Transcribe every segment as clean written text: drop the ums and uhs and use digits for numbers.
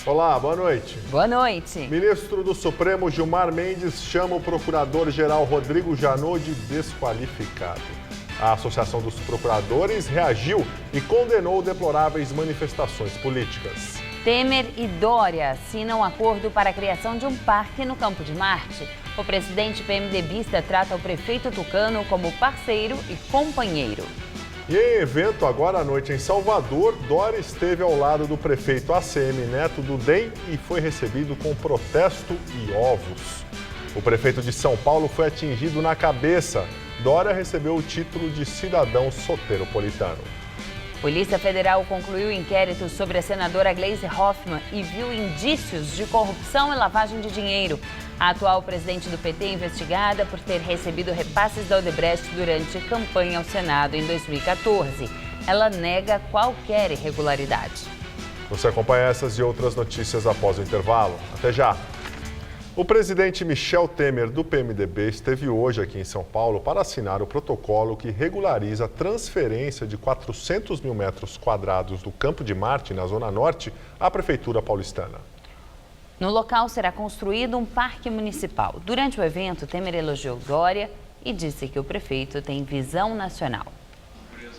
Olá, boa noite. Boa noite. Ministro do Supremo Gilmar Mendes chama o procurador-geral Rodrigo Janot de desqualificado. A Associação dos Procuradores reagiu e condenou deploráveis manifestações políticas. Temer e Dória assinam um acordo para a criação de um parque no Campo de Marte. O presidente PMDBista trata o prefeito tucano como parceiro e companheiro. E em evento agora à noite em Salvador, Dória esteve ao lado do prefeito ACM Neto do DEM e foi recebido com protesto e ovos. O prefeito de São Paulo foi atingido na cabeça. Dória recebeu o título de cidadão soteropolitano. Polícia Federal concluiu o inquérito sobre a senadora Gleisi Hoffmann e viu indícios de corrupção e lavagem de dinheiro. A atual presidente do PT é investigada por ter recebido repasses da Odebrecht durante campanha ao Senado em 2014. Ela nega qualquer irregularidade. Você acompanha essas e outras notícias após o intervalo. Até já! O presidente Michel Temer, do PMDB, esteve hoje aqui em São Paulo para assinar o protocolo que regulariza a transferência de 400 mil metros quadrados do Campo de Marte, na Zona Norte, à Prefeitura paulistana. No local será construído um parque municipal. Durante o evento, Temer elogiou Dória e disse que o prefeito tem visão nacional.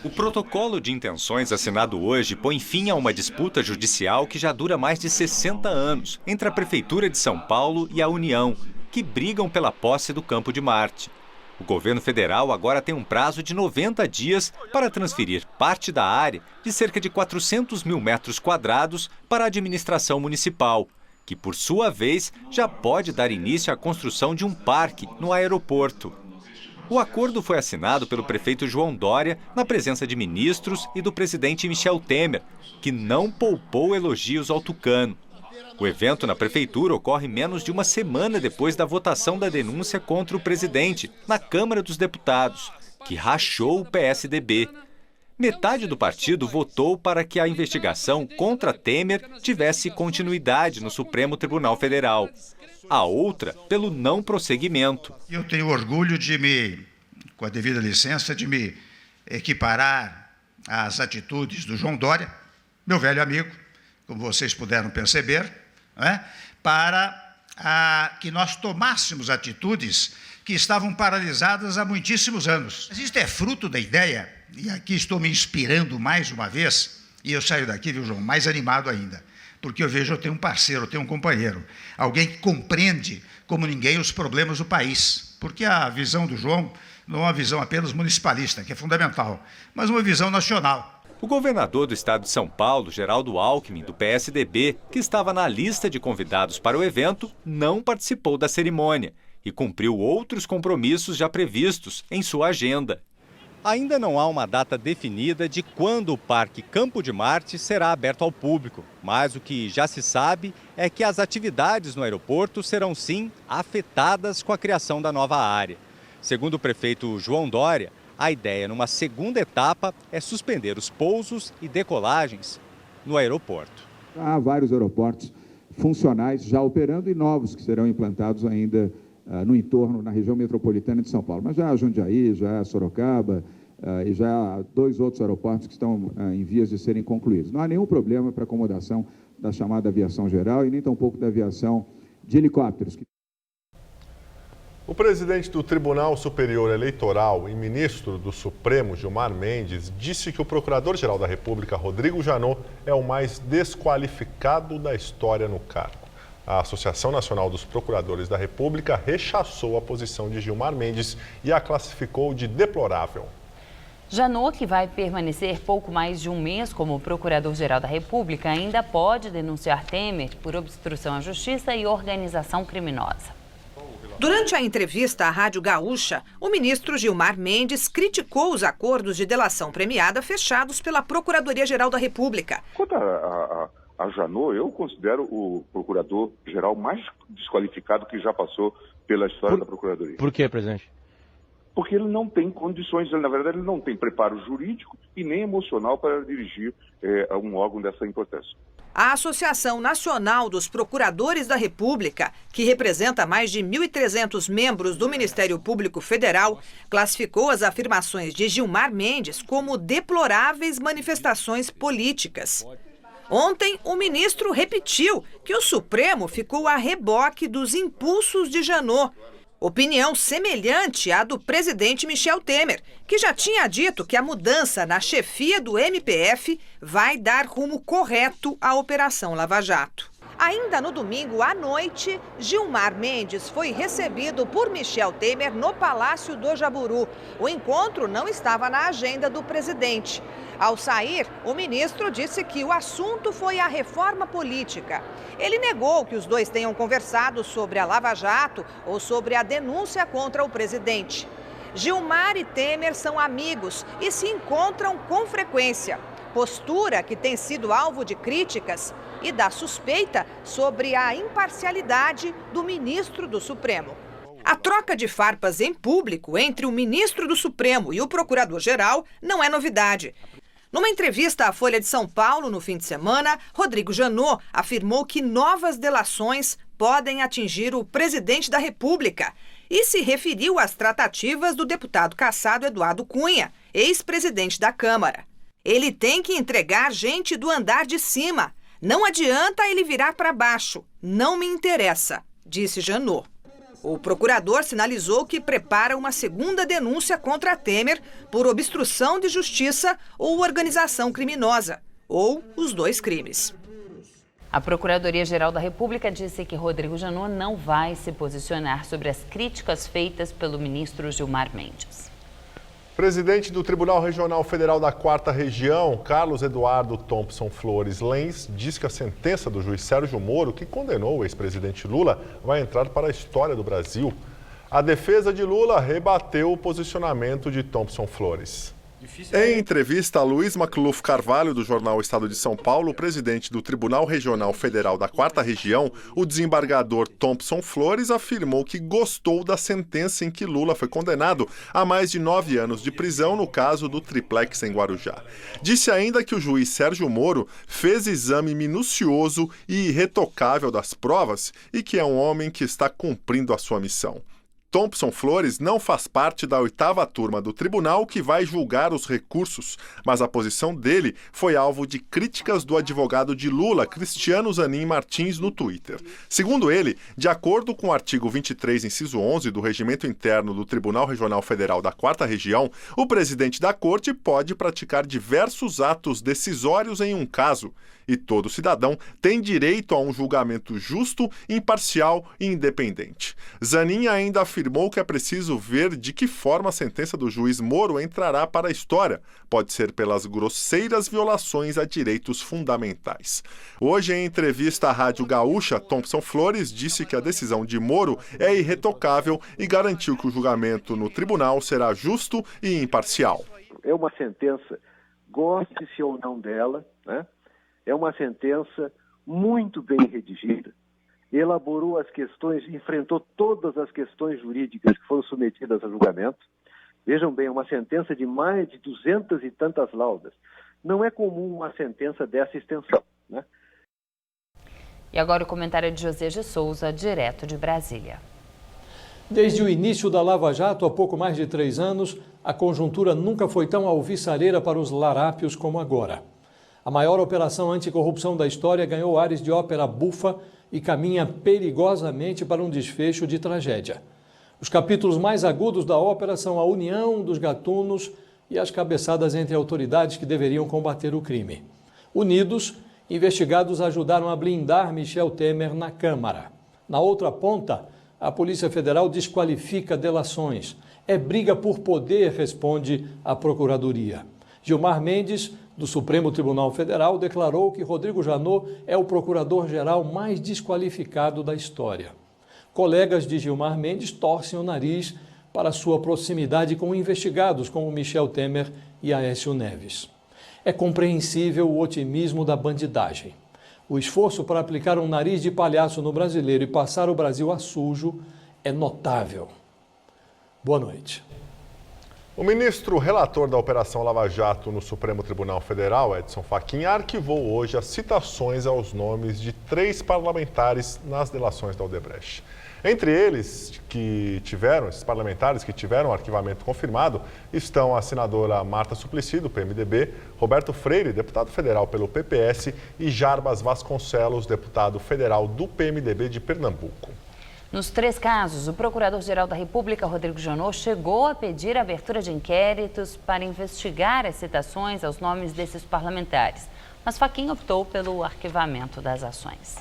O protocolo de intenções assinado hoje põe fim a uma disputa judicial que já dura mais de 60 anos entre a Prefeitura de São Paulo e a União, que brigam pela posse do Campo de Marte. O governo federal agora tem um prazo de 90 dias para transferir parte da área de cerca de 400 mil metros quadrados para a administração municipal, que por sua vez já pode dar início à construção de um parque no aeroporto. O acordo foi assinado pelo prefeito João Dória na presença de ministros e do presidente Michel Temer, que não poupou elogios ao tucano. O evento na prefeitura ocorre menos de uma semana depois da votação da denúncia contra o presidente na Câmara dos Deputados, que rachou o PSDB. Metade do partido votou para que a investigação contra Temer tivesse continuidade no Supremo Tribunal Federal. A outra pelo não prosseguimento. Eu tenho orgulho com a devida licença, de me equiparar às atitudes do João Dória, meu velho amigo, como vocês puderam perceber, para que nós tomássemos atitudes que estavam paralisadas há muitíssimos anos. Mas isto é fruto da ideia, e aqui estou me inspirando mais uma vez, e eu saio daqui, viu, João, mais animado ainda, porque eu vejo, eu tenho um parceiro, eu tenho um companheiro, alguém que compreende como ninguém os problemas do país, porque a visão do João não é uma visão apenas municipalista, que é fundamental, mas uma visão nacional. O governador do estado de São Paulo, Geraldo Alckmin, do PSDB, que estava na lista de convidados para o evento, não participou da cerimônia e cumpriu outros compromissos já previstos em sua agenda. Ainda não há uma data definida de quando o Parque Campo de Marte será aberto ao público, mas o que já se sabe é que as atividades no aeroporto serão sim afetadas com a criação da nova área. Segundo o prefeito João Dória, a ideia numa segunda etapa é suspender os pousos e decolagens no aeroporto. Há vários aeroportos funcionais já operando e novos que serão implantados ainda no entorno, na região metropolitana de São Paulo. Mas já há Jundiaí, já há Sorocaba e já há 2 outros aeroportos que estão em vias de serem concluídos. Não há nenhum problema para acomodação da chamada aviação geral e nem tampouco da aviação de helicópteros. O presidente do Tribunal Superior Eleitoral e ministro do Supremo, Gilmar Mendes, disse que o procurador-geral da República, Rodrigo Janot, é o mais desqualificado da história no cargo. A Associação Nacional dos Procuradores da República rechaçou a posição de Gilmar Mendes e a classificou de deplorável. Janot, que vai permanecer pouco mais de um mês como Procurador-Geral da República, ainda pode denunciar Temer por obstrução à justiça e organização criminosa. Durante a entrevista à Rádio Gaúcha, o ministro Gilmar Mendes criticou os acordos de delação premiada fechados pela Procuradoria-Geral da República. Quanto a Janot, eu considero o procurador-geral mais desqualificado que já passou pela história da Procuradoria. Por quê, presidente? Porque ele não tem condições, na verdade ele não tem preparo jurídico e nem emocional para dirigir um órgão dessa importância. A Associação Nacional dos Procuradores da República, que representa mais de 1.300 membros do Ministério Público Federal, classificou as afirmações de Gilmar Mendes como deploráveis manifestações políticas. Ontem, o ministro repetiu que o Supremo ficou a reboque dos impulsos de Janot. Opinião semelhante à do presidente Michel Temer, que já tinha dito que a mudança na chefia do MPF vai dar rumo correto à Operação Lava Jato. Ainda no domingo à noite, Gilmar Mendes foi recebido por Michel Temer no Palácio do Jaburu. O encontro não estava na agenda do presidente. Ao sair, o ministro disse que o assunto foi a reforma política. Ele negou que os dois tenham conversado sobre a Lava Jato ou sobre a denúncia contra o presidente. Gilmar e Temer são amigos e se encontram com frequência. Postura que tem sido alvo de críticas e da suspeita sobre a imparcialidade do ministro do Supremo. A troca de farpas em público entre o ministro do Supremo e o procurador-geral não é novidade. Numa entrevista à Folha de São Paulo no fim de semana, Rodrigo Janot afirmou que novas delações podem atingir o presidente da República e se referiu às tratativas do deputado cassado Eduardo Cunha, ex-presidente da Câmara. Ele tem que entregar gente do andar de cima. Não adianta ele virar para baixo. Não me interessa, disse Janot. O procurador sinalizou que prepara uma segunda denúncia contra Temer por obstrução de justiça ou organização criminosa, ou os dois crimes. A Procuradoria-Geral da República disse que Rodrigo Janot não vai se posicionar sobre as críticas feitas pelo ministro Gilmar Mendes. Presidente do Tribunal Regional Federal da 4ª Região, Carlos Eduardo Thompson Flores Lenz, diz que a sentença do juiz Sérgio Moro, que condenou o ex-presidente Lula, vai entrar para a história do Brasil. A defesa de Lula rebateu o posicionamento de Thompson Flores. Em entrevista a Luiz Macluf Carvalho, do jornal Estado de São Paulo, o presidente do Tribunal Regional Federal da 4ª Região, o desembargador Thompson Flores, afirmou que gostou da sentença em que Lula foi condenado a mais de 9 anos de prisão no caso do triplex em Guarujá. Disse ainda que o juiz Sérgio Moro fez exame minucioso e irretocável das provas e que é um homem que está cumprindo a sua missão. Thompson Flores não faz parte da 8ª turma do tribunal que vai julgar os recursos, mas a posição dele foi alvo de críticas do advogado de Lula, Cristiano Zanin Martins, no Twitter. Segundo ele, de acordo com o artigo 23, inciso 11 do Regimento Interno do Tribunal Regional Federal da 4ª Região, o presidente da corte pode praticar diversos atos decisórios em um caso, e todo cidadão tem direito a um julgamento justo, imparcial e independente. Zanin ainda afirmou que é preciso ver de que forma a sentença do juiz Moro entrará para a história. Pode ser pelas grosseiras violações a direitos fundamentais. Hoje, em entrevista à Rádio Gaúcha, Thompson Flores disse que a decisão de Moro é irretocável e garantiu que o julgamento no tribunal será justo e imparcial. É uma sentença, goste-se ou não dela, né? É uma sentença muito bem redigida, elaborou as questões, enfrentou todas as questões jurídicas que foram submetidas a julgamento. Vejam bem, uma sentença de mais de 200 e tantas laudas. Não é comum uma sentença dessa extensão, né? E agora o comentário de José de Souza, direto de Brasília. Desde o início da Lava Jato, há pouco mais de 3 anos, a conjuntura nunca foi tão alvissareira para os larápios como agora. A maior operação anticorrupção da história ganhou ares de ópera bufa e caminha perigosamente para um desfecho de tragédia. Os capítulos mais agudos da ópera são a união dos gatunos e as cabeçadas entre autoridades que deveriam combater o crime. Unidos, investigados ajudaram a blindar Michel Temer na Câmara. Na outra ponta, a Polícia Federal desqualifica delações. É briga por poder, responde a Procuradoria. Gilmar Mendes, do Supremo Tribunal Federal, declarou que Rodrigo Janot é o procurador-geral mais desqualificado da história. Colegas de Gilmar Mendes torcem o nariz para sua proximidade com investigados como Michel Temer e Aécio Neves. É compreensível o otimismo da bandidagem. O esforço para aplicar um nariz de palhaço no brasileiro e passar o Brasil a sujo é notável. Boa noite. O ministro relator da Operação Lava Jato no Supremo Tribunal Federal, Edson Fachin, arquivou hoje as citações aos nomes de 3 parlamentares nas delações da Odebrecht. Entre eles, esses parlamentares que tiveram o arquivamento confirmado, estão a senadora Marta Suplicy, do PMDB, Roberto Freire, deputado federal pelo PPS, e Jarbas Vasconcelos, deputado federal do PMDB de Pernambuco. Nos 3 casos, o Procurador-Geral da República, Rodrigo Janot, chegou a pedir a abertura de inquéritos para investigar as citações aos nomes desses parlamentares, mas Fachin optou pelo arquivamento das ações.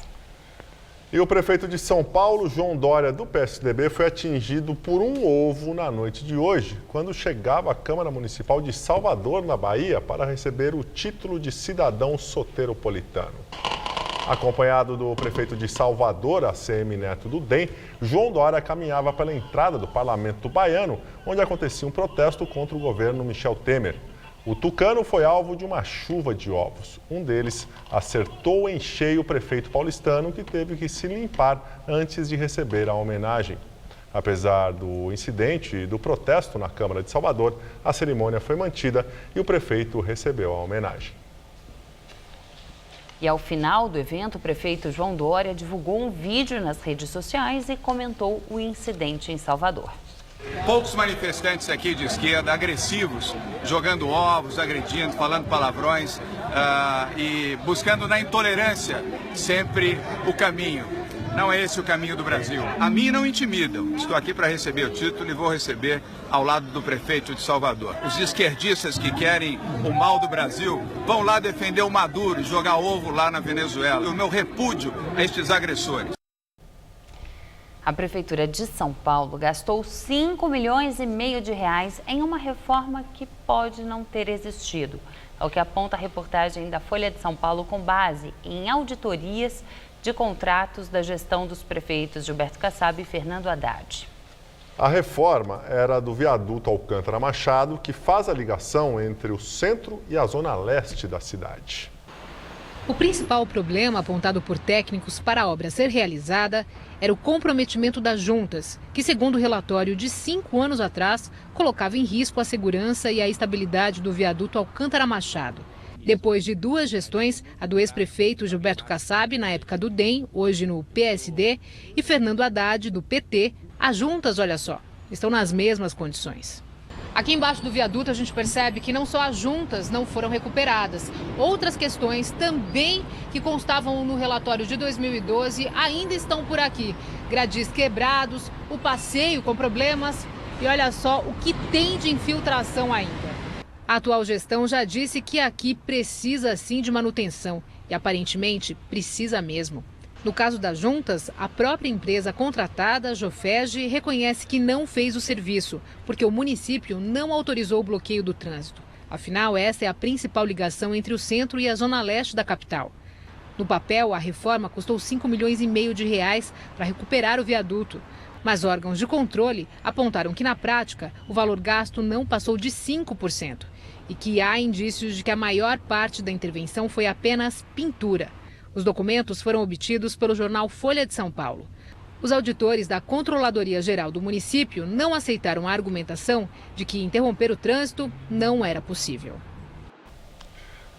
E o prefeito de São Paulo, João Dória, do PSDB, foi atingido por um ovo na noite de hoje, quando chegava à Câmara Municipal de Salvador, na Bahia, para receber o título de cidadão soteropolitano. Acompanhado do prefeito de Salvador, ACM Neto do DEM, João Dória caminhava pela entrada do parlamento baiano, onde acontecia um protesto contra o governo Michel Temer. O tucano foi alvo de uma chuva de ovos. Um deles acertou em cheio o prefeito paulistano, que teve que se limpar antes de receber a homenagem. Apesar do incidente e do protesto na Câmara de Salvador, a cerimônia foi mantida e o prefeito recebeu a homenagem. E ao final do evento, o prefeito João Dória divulgou um vídeo nas redes sociais e comentou o incidente em Salvador. Poucos manifestantes aqui de esquerda, agressivos, jogando ovos, agredindo, falando palavrões e buscando na intolerância sempre o caminho. Não é esse o caminho do Brasil. A mim não intimidam. Estou aqui para receber o título e vou receber ao lado do prefeito de Salvador. Os esquerdistas que querem o mal do Brasil vão lá defender o Maduro e jogar ovo lá na Venezuela. O meu repúdio a estes agressores. A Prefeitura de São Paulo gastou 5,5 milhões de reais em uma reforma que pode não ter existido. É o que aponta a reportagem da Folha de São Paulo com base em auditorias de contratos da gestão dos prefeitos Gilberto Kassab e Fernando Haddad. A reforma era do viaduto Alcântara Machado, que faz a ligação entre o centro e a zona leste da cidade. O principal problema apontado por técnicos para a obra ser realizada era o comprometimento das juntas, que, segundo o relatório de 5 anos atrás, colocava em risco a segurança e a estabilidade do viaduto Alcântara Machado. Depois de 2 gestões, a do ex-prefeito Gilberto Kassab, na época do DEM, hoje no PSD, e Fernando Haddad, do PT, as juntas, olha só, estão nas mesmas condições. Aqui embaixo do viaduto a gente percebe que não só as juntas não foram recuperadas, outras questões também que constavam no relatório de 2012 ainda estão por aqui. Gradis quebrados, o passeio com problemas e olha só o que tem de infiltração ainda. A atual gestão já disse que aqui precisa sim de manutenção e aparentemente precisa mesmo. No caso das juntas, a própria empresa contratada, Jofeg, reconhece que não fez o serviço, porque o município não autorizou o bloqueio do trânsito. Afinal, essa é a principal ligação entre o centro e a zona leste da capital. No papel, a reforma custou 5,5 milhões de reais para recuperar o viaduto. Mas órgãos de controle apontaram que, na prática, o valor gasto não passou de 5% e que há indícios de que a maior parte da intervenção foi apenas pintura. Os documentos foram obtidos pelo jornal Folha de São Paulo. Os auditores da Controladoria Geral do município não aceitaram a argumentação de que interromper o trânsito não era possível.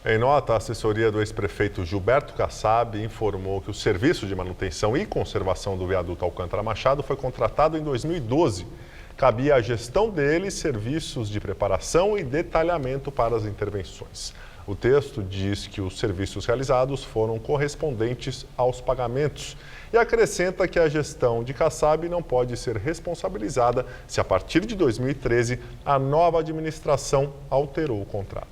Em nota, a assessoria do ex-prefeito Gilberto Kassab informou que o serviço de manutenção e conservação do viaduto Alcântara Machado foi contratado em 2012. Cabia à gestão dele serviços de preparação e detalhamento para as intervenções. O texto diz que os serviços realizados foram correspondentes aos pagamentos e acrescenta que a gestão de Kassab não pode ser responsabilizada se, a partir de 2013, a nova administração alterou o contrato.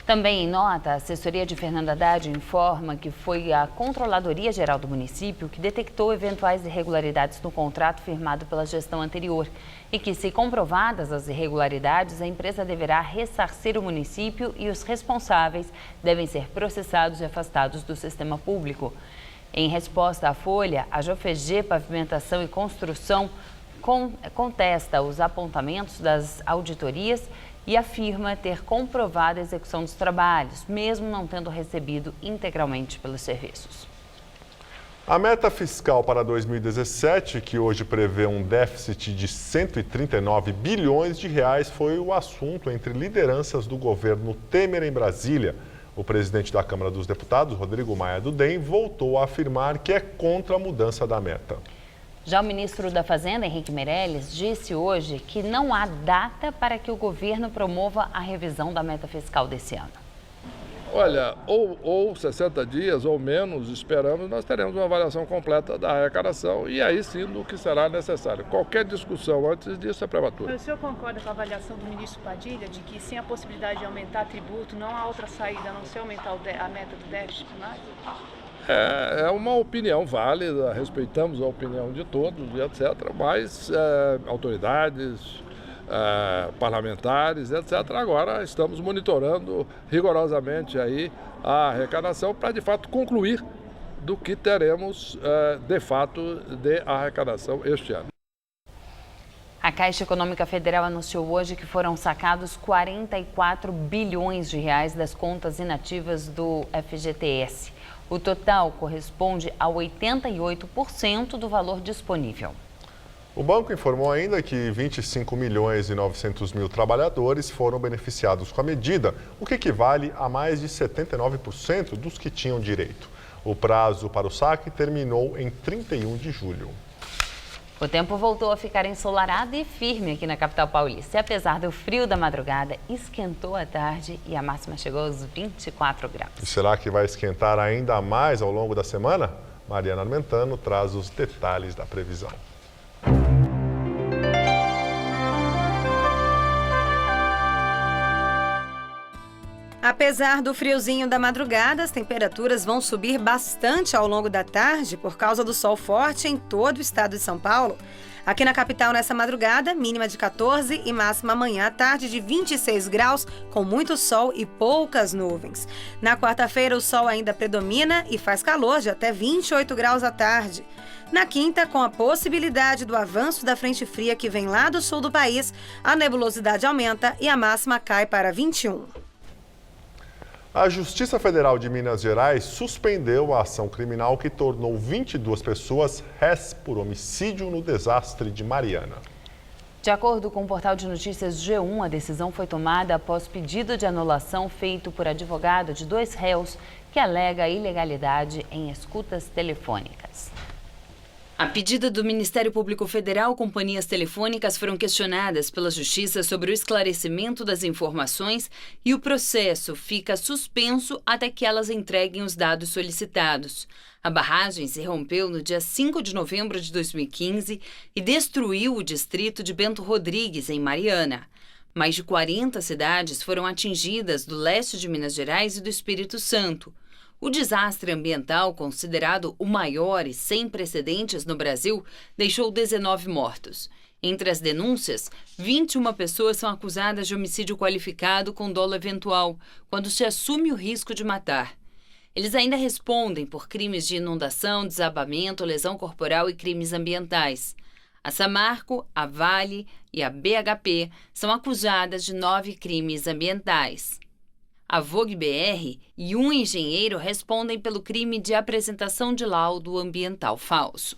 Também em nota, a assessoria de Fernando Haddad informa que foi a Controladoria Geral do município que detectou eventuais irregularidades no contrato firmado pela gestão anterior e que, se comprovadas as irregularidades, a empresa deverá ressarcir o município e os responsáveis devem ser processados e afastados do sistema público. Em resposta à Folha, a Jofeg Pavimentação e Construção contesta os apontamentos das auditorias e afirma ter comprovado a execução dos trabalhos, mesmo não tendo recebido integralmente pelos serviços. A meta fiscal para 2017, que hoje prevê um déficit de 139 bilhões de reais, foi o assunto entre lideranças do governo Temer em Brasília. O presidente da Câmara dos Deputados, Rodrigo Maia do DEM, voltou a afirmar que é contra a mudança da meta. Já o ministro da Fazenda, Henrique Meirelles, disse hoje que não há data para que o governo promova a revisão da meta fiscal desse ano. Olha, ou 60 dias ou menos, esperamos, nós teremos uma avaliação completa da arrecadação e aí sim do que será necessário. Qualquer discussão antes disso é prematura. O senhor concorda com a avaliação do ministro Padilha de que sem a possibilidade de aumentar tributo, não há outra saída a não ser aumentar a meta do déficit primário? É uma opinião válida, respeitamos a opinião de todos, etc., mas autoridades, parlamentares, etc. Agora estamos monitorando rigorosamente aí a arrecadação para, de fato, concluir do que teremos, de fato, de arrecadação este ano. A Caixa Econômica Federal anunciou hoje que foram sacados 44 bilhões de reais das contas inativas do FGTS. O total corresponde a 88% do valor disponível. O banco informou ainda que 25 milhões e 900 mil trabalhadores foram beneficiados com a medida, o que equivale a mais de 79% dos que tinham direito. O prazo para o saque terminou em 31 de julho. O tempo voltou a ficar ensolarado e firme aqui na capital paulista. E apesar do frio da madrugada, esquentou à tarde e a máxima chegou aos 24 graus. E será que vai esquentar ainda mais ao longo da semana? Mariana Armentano traz os detalhes da previsão. Apesar do friozinho da madrugada, as temperaturas vão subir bastante ao longo da tarde por causa do sol forte em todo o estado de São Paulo. Aqui na capital, nessa madrugada, mínima de 14 e máxima amanhã à tarde de 26 graus, com muito sol e poucas nuvens. Na quarta-feira, o sol ainda predomina e faz calor de até 28 graus à tarde. Na quinta, com a possibilidade do avanço da frente fria que vem lá do sul do país, a nebulosidade aumenta e a máxima cai para 21. A Justiça Federal de Minas Gerais suspendeu a ação criminal que tornou 22 pessoas réis por homicídio no desastre de Mariana. De acordo com o portal de notícias G1, a decisão foi tomada após pedido de anulação feito por advogado de 2 réus que alega ilegalidade em escutas telefônicas. A pedido do Ministério Público Federal, companhias telefônicas foram questionadas pela Justiça sobre o esclarecimento das informações e o processo fica suspenso até que elas entreguem os dados solicitados. A barragem se rompeu no dia 5 de novembro de 2015 e destruiu o distrito de Bento Rodrigues, em Mariana. Mais de 40 cidades foram atingidas do leste de Minas Gerais e do Espírito Santo. O desastre ambiental, considerado o maior e sem precedentes no Brasil, deixou 19 mortos. Entre as denúncias, 21 pessoas são acusadas de homicídio qualificado com dolo eventual, quando se assume o risco de matar. Eles ainda respondem por crimes de inundação, desabamento, lesão corporal e crimes ambientais. A Samarco, a Vale e a BHP são acusadas de 9 crimes ambientais. A Vogue BR e um engenheiro respondem pelo crime de apresentação de laudo ambiental falso.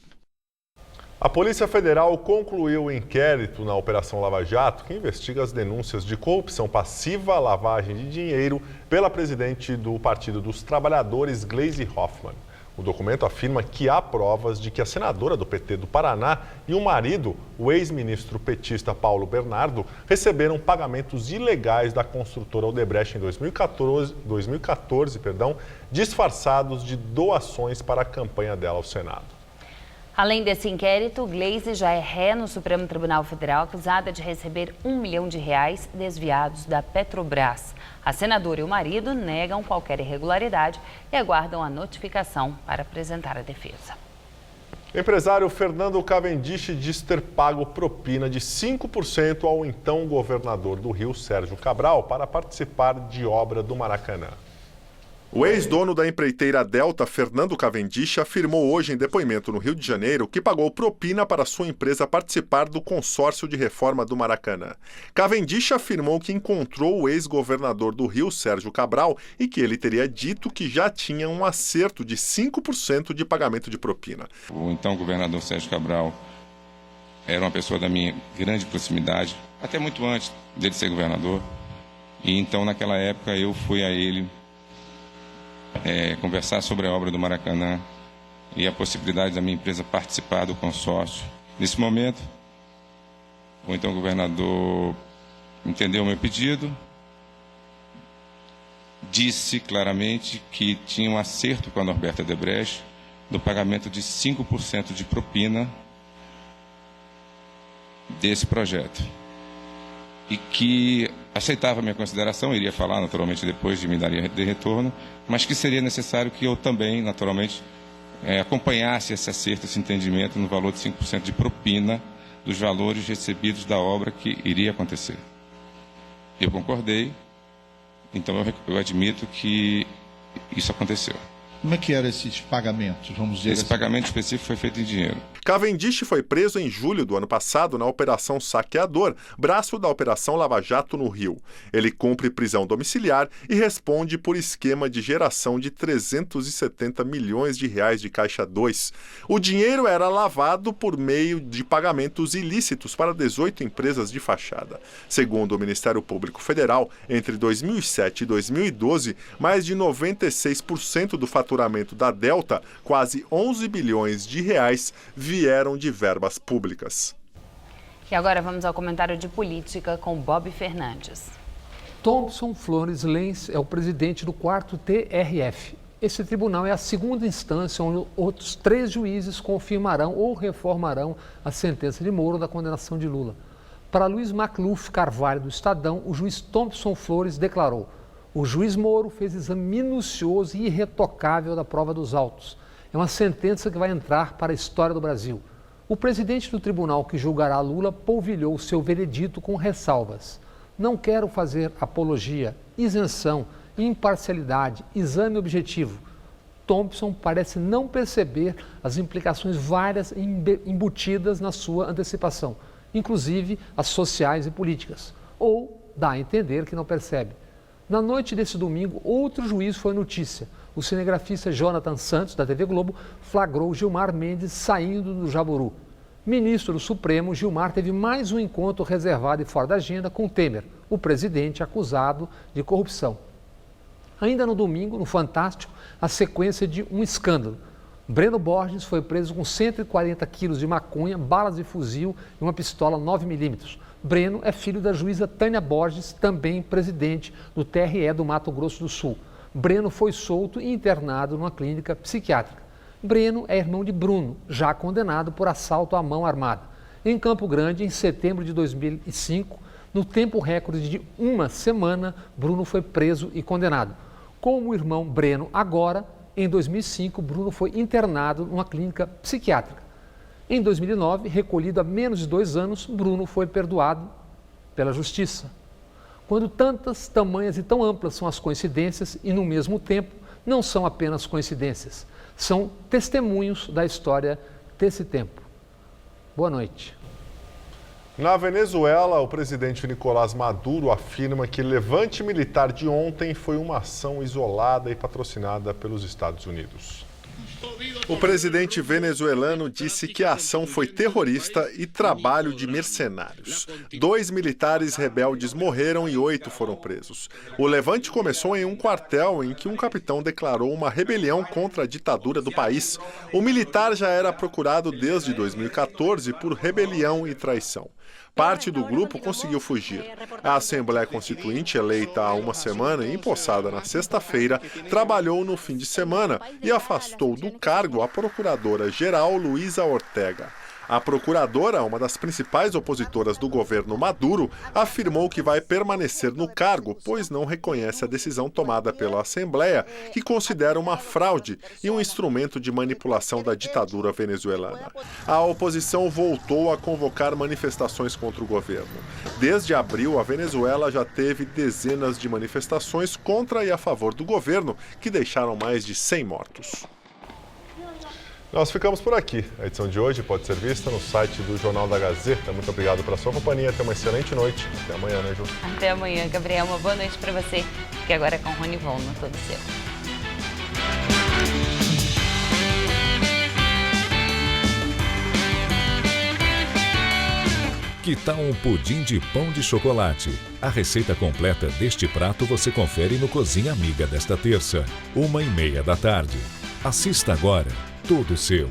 A Polícia Federal concluiu o inquérito na Operação Lava Jato, que investiga as denúncias de corrupção passiva, lavagem de dinheiro pela presidente do Partido dos Trabalhadores, Gleisi Hoffmann. O documento afirma que há provas de que a senadora do PT do Paraná e o marido, o ex-ministro petista Paulo Bernardo, receberam pagamentos ilegais da construtora Odebrecht em 2014, disfarçados de doações para a campanha dela ao Senado. Além desse inquérito, Gleisi já é ré no Supremo Tribunal Federal, acusada de receber R$1 milhão desviados da Petrobras. A senadora e o marido negam qualquer irregularidade e aguardam a notificação para apresentar a defesa. O empresário Fernando Cavendish diz ter pago propina de 5% ao então governador do Rio, Sérgio Cabral, para participar de obra do Maracanã. O ex-dono da empreiteira Delta, Fernando Cavendish, afirmou hoje em depoimento no Rio de Janeiro que pagou propina para sua empresa participar do consórcio de reforma do Maracanã. Cavendish afirmou que encontrou o ex-governador do Rio, Sérgio Cabral, e que ele teria dito que já tinha um acerto de 5% de pagamento de propina. O então governador Sérgio Cabral era uma pessoa da minha grande proximidade, até muito antes dele ser governador. E então, naquela época, eu fui a ele conversar sobre a obra do Maracanã e a possibilidade da minha empresa participar do consórcio. Nesse momento, o então governador entendeu o meu pedido, disse claramente que tinha um acerto com a Norberta Odebrecht do pagamento de 5% de propina desse projeto. E que aceitava a minha consideração, iria falar naturalmente depois de me dar de retorno, mas que seria necessário que eu também, naturalmente, acompanhasse esse acerto, esse entendimento no valor de 5% de propina dos valores recebidos da obra que iria acontecer. Eu concordei, então eu admito que isso aconteceu. Como é que eram esses pagamentos, vamos dizer Esse assim? pagamento específico foi feito em dinheiro. Cavendish foi preso em julho do ano passado na Operação Saqueador, braço da Operação Lava Jato no Rio. Ele cumpre prisão domiciliar e responde por esquema de geração de 370 milhões de reais de Caixa 2. O dinheiro era lavado por meio de pagamentos ilícitos para 18 empresas de fachada. Segundo o Ministério Público Federal, entre 2007 e 2012, mais de 96% do faturamento da Delta, quase 11 bilhões de reais, vieram de verbas públicas. E agora vamos ao comentário de política com Bob Fernandes. Thompson Flores Lenz é o presidente do 4º TRF. Esse tribunal é a segunda instância onde outros 3 juízes confirmarão ou reformarão a sentença de Moro da condenação de Lula. Para Luiz Macluf Carvalho, do Estadão, o juiz Thompson Flores declarou: o juiz Moro fez exame minucioso e irretocável da prova dos autos. É uma sentença que vai entrar para a história do Brasil. O presidente do tribunal que julgará Lula polvilhou seu veredito com ressalvas. Não quero fazer apologia, isenção, imparcialidade, exame objetivo. Thompson parece não perceber as implicações várias embutidas na sua antecipação, inclusive as sociais e políticas, ou dá a entender que não percebe. Na noite desse domingo, outro juiz foi notícia. O cinegrafista Jonathan Santos, da TV Globo, flagrou Gilmar Mendes saindo do Jaburu. Ministro do Supremo, Gilmar teve mais um encontro reservado e fora da agenda com Temer, o presidente acusado de corrupção. Ainda no domingo, no Fantástico, a sequência de um escândalo. Breno Borges foi preso com 140 quilos de maconha, balas de fuzil e uma pistola 9mm. Breno é filho da juíza Tânia Borges, também presidente do TRE do Mato Grosso do Sul. Breno foi solto e internado numa clínica psiquiátrica. Breno é irmão de Bruno, já condenado por assalto à mão armada. Em Campo Grande, em setembro de 2005, no tempo recorde de uma semana, Bruno foi preso e condenado. Como o irmão Breno agora, em 2005, Bruno foi internado numa clínica psiquiátrica. Em 2009, recolhido há menos de 2 anos, Bruno foi perdoado pela Justiça. Quando tantas, tamanhas e tão amplas são as coincidências e, no mesmo tempo, não são apenas coincidências, são testemunhos da história desse tempo. Boa noite. Na Venezuela, o presidente Nicolás Maduro afirma que o levante militar de ontem foi uma ação isolada e patrocinada pelos Estados Unidos. O presidente venezuelano disse que a ação foi terrorista e trabalho de mercenários. 2 militares rebeldes morreram e 8 foram presos. O levante começou em um quartel em que um capitão declarou uma rebelião contra a ditadura do país. O militar já era procurado desde 2014 por rebelião e traição. Parte do grupo conseguiu fugir. A Assembleia Constituinte, eleita há uma semana e empossada na sexta-feira, trabalhou no fim de semana e afastou do cargo a procuradora-geral Luísa Ortega. A procuradora, uma das principais opositoras do governo Maduro, afirmou que vai permanecer no cargo, pois não reconhece a decisão tomada pela Assembleia, que considera uma fraude e um instrumento de manipulação da ditadura venezuelana. A oposição voltou a convocar manifestações contra o governo. Desde abril, a Venezuela já teve dezenas de manifestações contra e a favor do governo, que deixaram mais de 100 mortos. Nós ficamos por aqui. A edição de hoje pode ser vista no site do Jornal da Gazeta. Muito obrigado pela sua companhia. Tenha uma excelente noite. Até amanhã, né, Ju? Até amanhã, Gabriel. Uma boa noite para você. Fique agora com o Rony Von no Todo Seu. Que tal um pudim de pão de chocolate? A receita completa deste prato você confere no Cozinha Amiga desta terça, 13h30. Assista agora, Todo Seu.